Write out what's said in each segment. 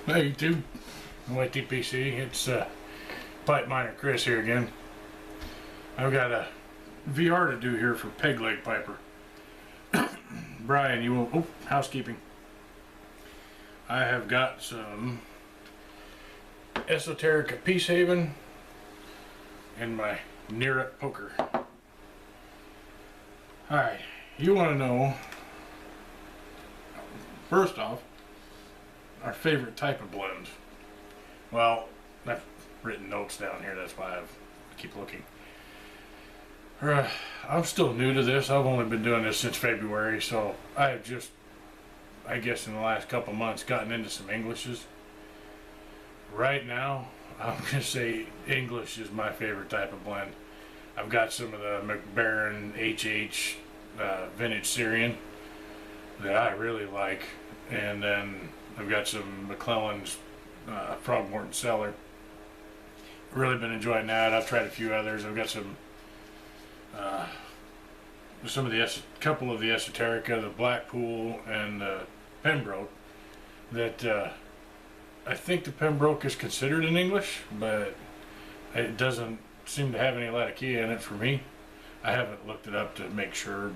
Hey YouTube, YTPC, it's Pipe Miner Chris here again. I've got a VR to do here for Peg Leg Piper. Brian, you will, housekeeping. I have got some Esoterica Peacehaven and my Near-Up Poker. Alright, you want to know, first off, our favorite type of blend. Well, I've written notes down here, that's why I keep looking. I'm still new to this. I've only been doing this since February, so I have just, I guess in the last couple months, gotten into some Englishes. Right now, I'm going to say English is my favorite type of blend. I've got some of the McBaron HH Vintage Syrian that I really like, and then I've got some McClellan's Frogmorton Cellar. Really been enjoying that. I've tried a few others. I've got some of the couple of the Esoterica, the Blackpool and Pembroke. That I think the Pembroke is considered in English, but it doesn't seem to have any Latakia in it for me. I haven't looked it up to make sure,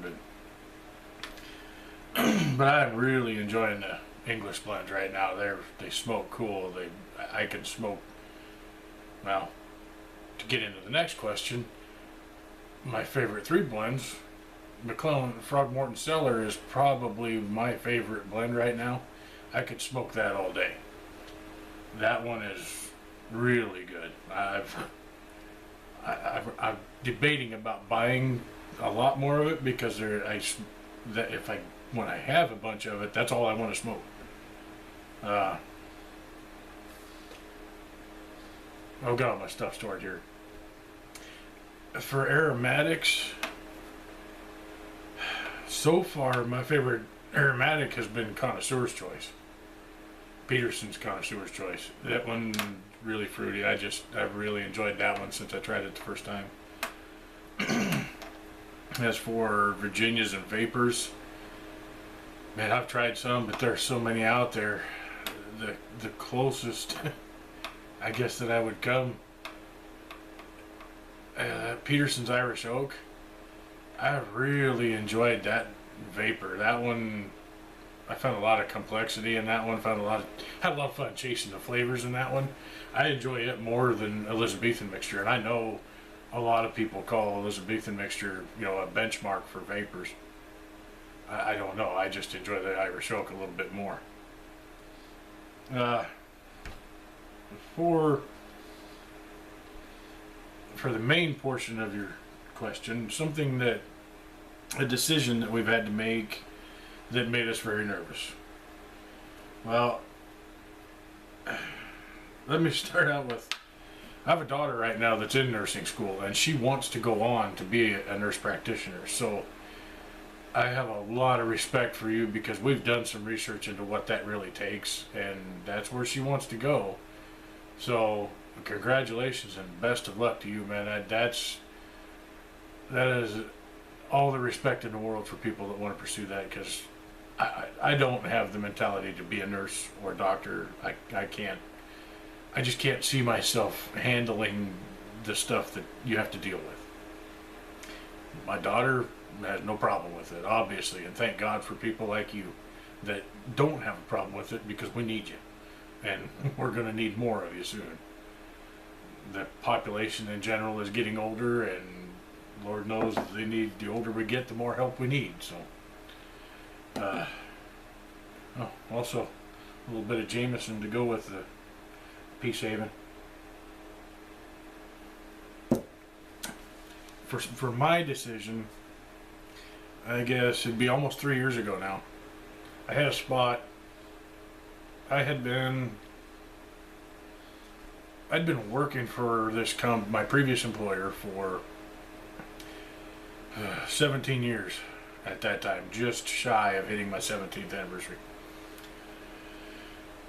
but I'm really enjoying the English blends right now. They smoke cool. I can smoke. Well, to get into the next question, my favorite three blends, McClellan Frogmorton Cellar is probably my favorite blend right now. I could smoke that all day. That one is really good. I'm debating about buying a lot more of it because when I have a bunch of it, that's all I want to smoke. I've got all my stuff stored here. For aromatics, so far my favorite aromatic has been Connoisseur's Choice. Peterson's Connoisseur's Choice. That one really fruity. I've really enjoyed that one since I tried it the first time. As for Virginias and Vapors, man, I've tried some, but there's so many out there. The closest I guess that I would come, Peterson's Irish Oak. I really enjoyed that vapor. That one, I found a lot of complexity in that one. Had a lot of fun chasing the flavors in that one. I enjoy it more than Elizabethan mixture, and I know a lot of people call Elizabethan mixture, a benchmark for vapors. I don't know. I just enjoy the Irish Oak a little bit more. For the main portion of your question, a decision that we've had to make that made us very nervous. Well, let me start out with, I have a daughter right now that's in nursing school, and she wants to go on to be a nurse practitioner. So I have a lot of respect for you because we've done some research into what that really takes, and that's where she wants to go. So congratulations and best of luck to you, man. That is all the respect in the world for people that want to pursue that, because I don't have the mentality to be a nurse or a doctor. I just can't see myself handling the stuff that you have to deal with. My daughter has no problem with it, obviously, and thank God for people like you that don't have a problem with it, because we need you, and we're going to need more of you soon. The population in general is getting older, and Lord knows the older we get, the more help we need. So, also a little bit of Jameson to go with the Peacehaven. For my decision, I guess it'd be almost 3 years ago now. I had a spot. I'd been working for my previous employer for 17 years at that time, just shy of hitting my 17th anniversary.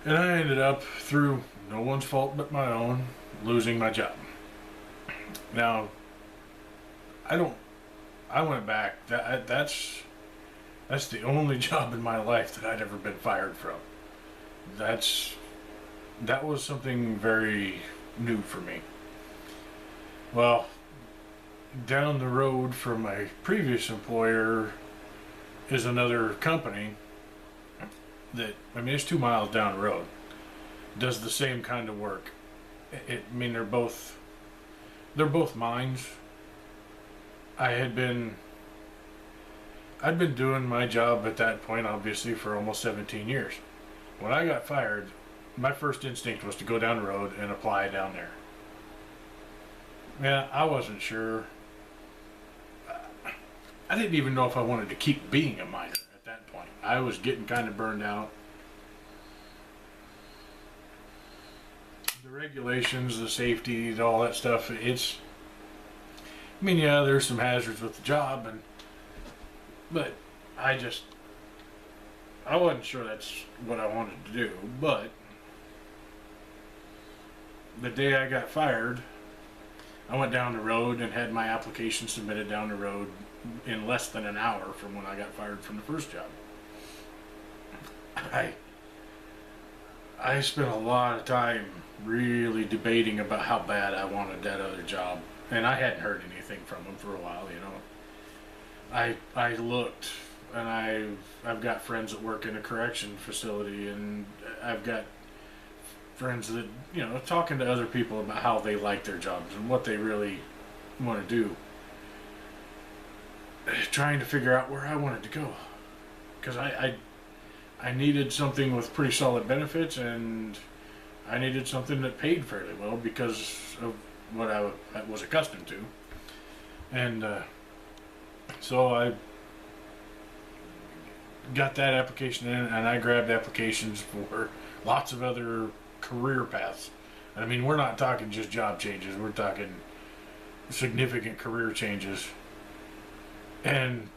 And I ended up, through no one's fault but my own, losing my job. Now, I went back. That's the only job in my life that I'd ever been fired from. That's that was something very new for me. Well, down the road from my previous employer is another company that, I mean, it's 2 miles down the road, does the same kind of work. I mean, they're both mines. I'd been doing my job at that point, obviously, for almost 17 years. When I got fired, my first instinct was to go down the road and apply down there. Yeah, I wasn't sure. I didn't even know if I wanted to keep being a miner at that point. I was getting kind of burned out. The regulations, the safety, all that stuff, I mean, yeah, there's some hazards with the job, but I wasn't sure that's what I wanted to do. But the day I got fired, I went down the road and had my application submitted down the road in less than an hour from when I got fired from the first job. I spent a lot of time really debating about how bad I wanted that other job, and I hadn't heard anything from them for a while, you know. I looked, and I've got friends that work in a correction facility, and I've got friends that, you know, talking to other people about how they like their jobs and what they really want to do, trying to figure out where I wanted to go, because I needed something with pretty solid benefits, and I needed something that paid fairly well because of what I was accustomed to. And so I got that application in, and I grabbed applications for lots of other career paths. I mean, we're not talking just job changes, we're talking significant career changes. And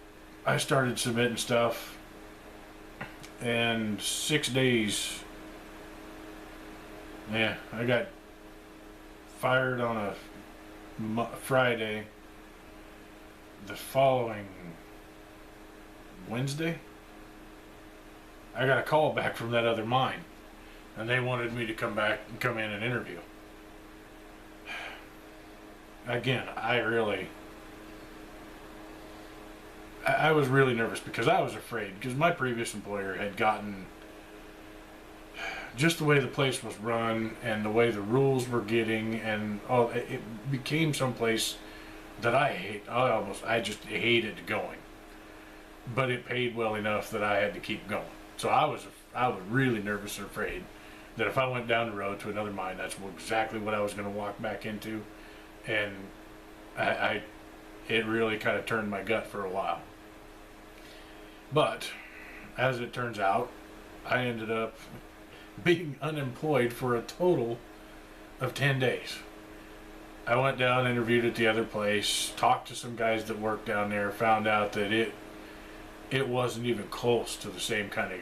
I started submitting stuff, and 6 days, yeah, I got fired on a Friday. The following Wednesday, I got a call back from that other mine, and they wanted me to come back and come in and interview. Again, I was really nervous because I was afraid, because my previous employer had gotten, just the way the place was run and the way the rules were getting, and it became someplace that I just hated going. But it paid well enough that I had to keep going. So I was really nervous and afraid that if I went down the road to another mine, that's exactly what I was going to walk back into, and it really kind of turned my gut for a while. But as it turns out, I ended up being unemployed for a total of 10 days. I went down, interviewed at the other place, talked to some guys that worked down there, found out that it wasn't even close to the same kind of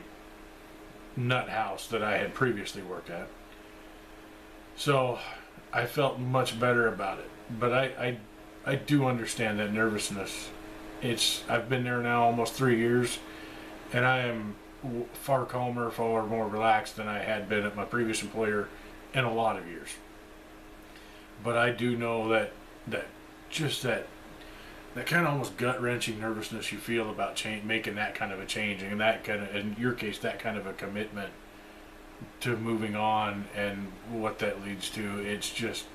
nut house that I had previously worked at. So I felt much better about it. But I do understand that nervousness. I've been there now almost 3 years, and I am far calmer, far more relaxed than I had been at my previous employer in a lot of years. But I do know that kind of almost gut-wrenching nervousness you feel about making that kind of a change, and that kind of, in your case, that kind of a commitment to moving on and what that leads to. It's just,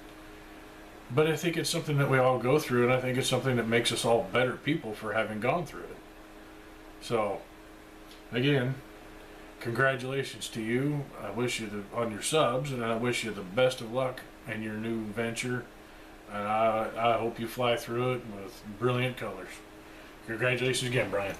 but I think it's something that we all go through, and I think it's something that makes us all better people for having gone through it. So, again, congratulations to you. I wish you on your subs, and I wish you the best of luck in your new venture. And I hope you fly through it with brilliant colors. Congratulations again, Brian.